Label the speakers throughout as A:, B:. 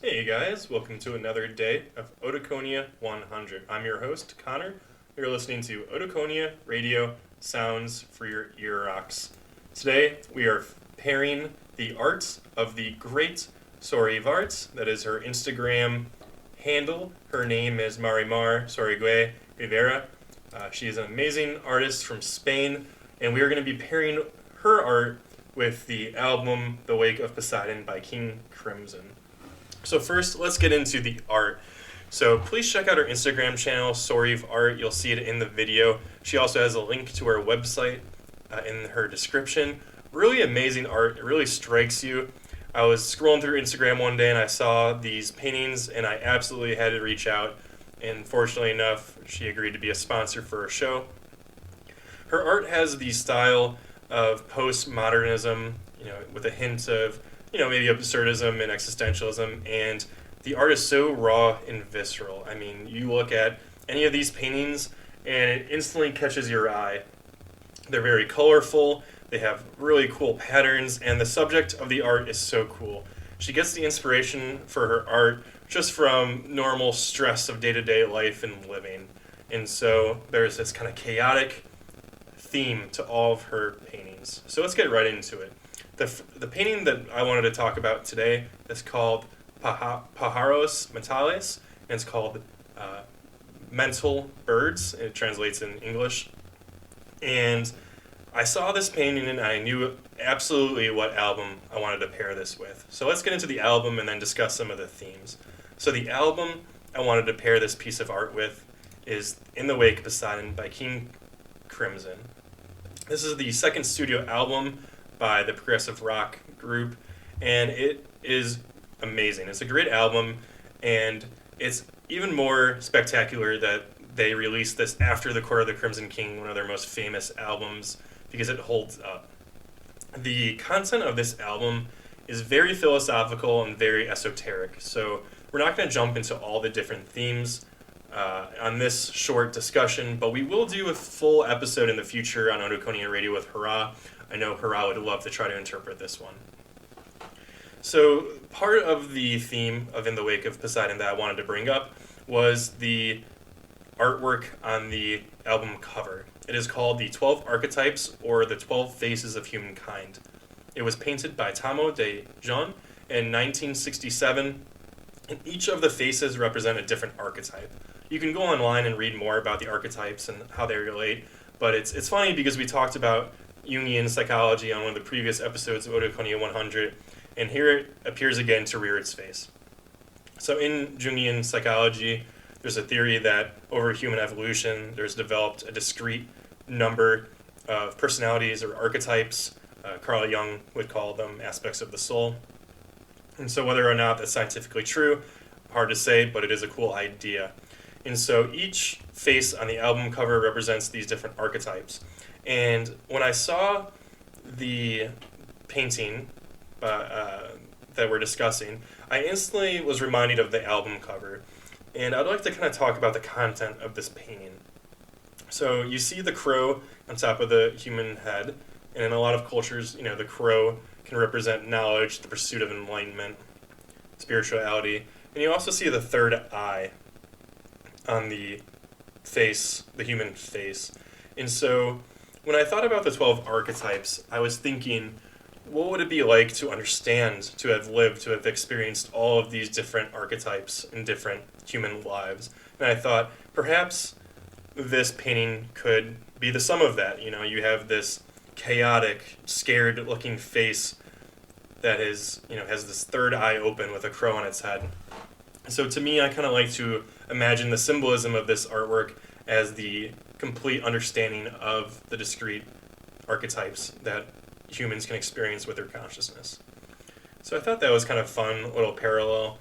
A: Hey guys, welcome to another day of Otoconia 100. I'm your host, Connor. You're listening to Otoconia Radio Sounds for Your Ear Rocks. Today we are pairing the art of the great Sorivart, that is her Instagram handle. Her name is Marimar Sorigue Rivera. She is an amazing artist from Spain, and we are going to be pairing her art with the album The Wake of Poseidon by King Crimson. So first, let's get into the art. So please check out her Instagram channel, Sorivart. You'll see it in the video. She also has a link to her website in her description. Really amazing art. It really strikes you. I was scrolling through Instagram one day and I saw these paintings and I absolutely had to reach out. And fortunately enough, she agreed to be a sponsor for her show. Her art has the style of postmodernism, with a hint of maybe absurdism and existentialism, and the art is so raw and visceral. I mean, you look at any of these paintings and it instantly catches your eye. They're very colorful, they have really cool patterns, and the subject of the art is so cool. She gets the inspiration for her art just from normal stress of day-to-day life and living. And so there's this kind of chaotic theme to all of her paintings. So let's get right into it. The painting that I wanted to talk about today is called Pájaros Mentales, and it's called Mental Birds. It translates in English. And I saw this painting and I knew absolutely what album I wanted to pair this with. So let's get into the album and then discuss some of the themes. So the album I wanted to pair this piece of art with is In the Wake of Poseidon by King Crimson. This is the second studio album by the progressive rock group, and it is amazing. It's a great album, and it's even more spectacular that they released this after The Court of the Crimson King, one of their most famous albums, because it holds up. The content of this album is very philosophical and very esoteric, so we're not going to jump into all the different themes on this short discussion, but we will do a full episode in the future on Otoconia Radio with Hurrah. I know Hurrah would love to try to interpret this one. So part of the theme of In the Wake of Poseidon that I wanted to bring up was the artwork on the album cover. It is called The 12 Archetypes, or The 12 Faces of Humankind. It was painted by Tomo de Jong in 1967, and each of the faces represent a different archetype. You can go online and read more about the archetypes and how they relate, but it's funny because we talked about Jungian psychology on one of the previous episodes of Otoconia 100, and here it appears again to rear its face. So in Jungian psychology, there's a theory that over human evolution, there's developed a discrete number of personalities or archetypes. Carl Jung would call them aspects of the soul. And so whether or not that's scientifically true, hard to say, but it is a cool idea. And so each face on the album cover represents these different archetypes. And when I saw the painting that we're discussing, I instantly was reminded of the album cover. And I'd like to kind of talk about the content of this painting. So you see the crow on top of the human head, and in a lot of cultures, the crow can represent knowledge, the pursuit of enlightenment, spirituality. And you also see the third eye on the face, the human face. And so when I thought about the 12 archetypes, I was thinking, what would it be like to understand, to have lived, to have experienced all of these different archetypes in different human lives? And I thought, perhaps this painting could be the sum of that. You have this chaotic, scared-looking face that is, has this third eye open with a crow on its head. So to me, I kind of like to imagine the symbolism of this artwork as the complete understanding of the discrete archetypes that humans can experience with their consciousness. So I thought that was kind of fun, a little parallel.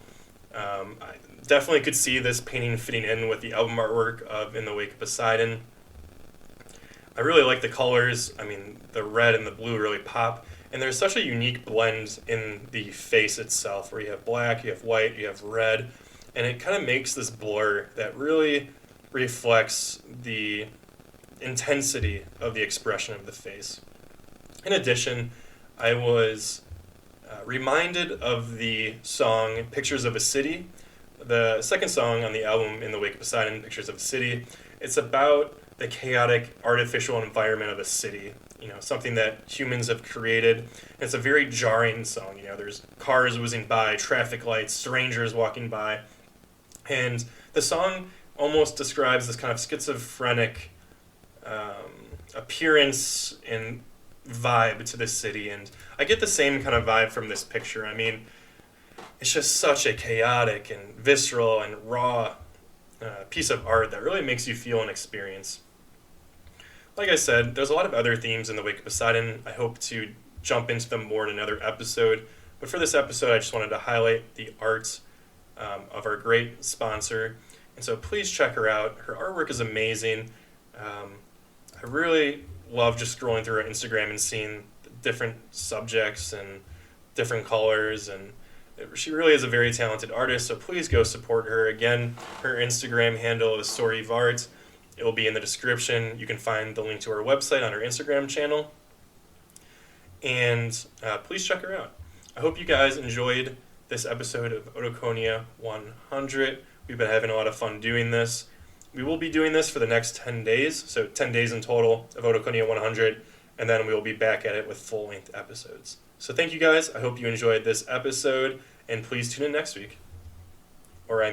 A: I definitely could see this painting fitting in with the album artwork of In the Wake of Poseidon. I really like the colors. I mean, the red and the blue really pop. And there's such a unique blend in the face itself, where you have black, you have white, you have red, and it kind of makes this blur that really reflects the intensity of the expression of the face. In addition, I was reminded of the song Pictures of a City, the second song on the album In the Wake of Poseidon, Pictures of a City. It's about the chaotic artificial environment of a city, something that humans have created. And it's a very jarring song. There's cars whizzing by, traffic lights, strangers walking by. And the song almost describes this kind of schizophrenic appearance and vibe to this city. And I get the same kind of vibe from this picture. I mean, it's just such a chaotic and visceral and raw piece of art that really makes you feel an experience. Like I said, there's a lot of other themes in the Wake of Poseidon. I hope to jump into them more in another episode. But for this episode, I just wanted to highlight the art of our great sponsor. And so please check her out. Her artwork is amazing. I really love just scrolling through her Instagram and seeing different subjects and different colors. And she really is a very talented artist. So please go support her. Again, her Instagram handle is Sorivart. It will be in the description. You can find the link to her website on her Instagram channel. And please check her out. I hope you guys enjoyed this episode of Otoconia 100. We've been having a lot of fun doing this. We will be doing this for the next 10 days, so 10 days in total of Otoconia 100, and then we will be back at it with full-length episodes. So thank you guys. I hope you enjoyed this episode, and please tune in next week. Or,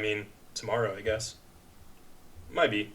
A: tomorrow, I guess. Might be.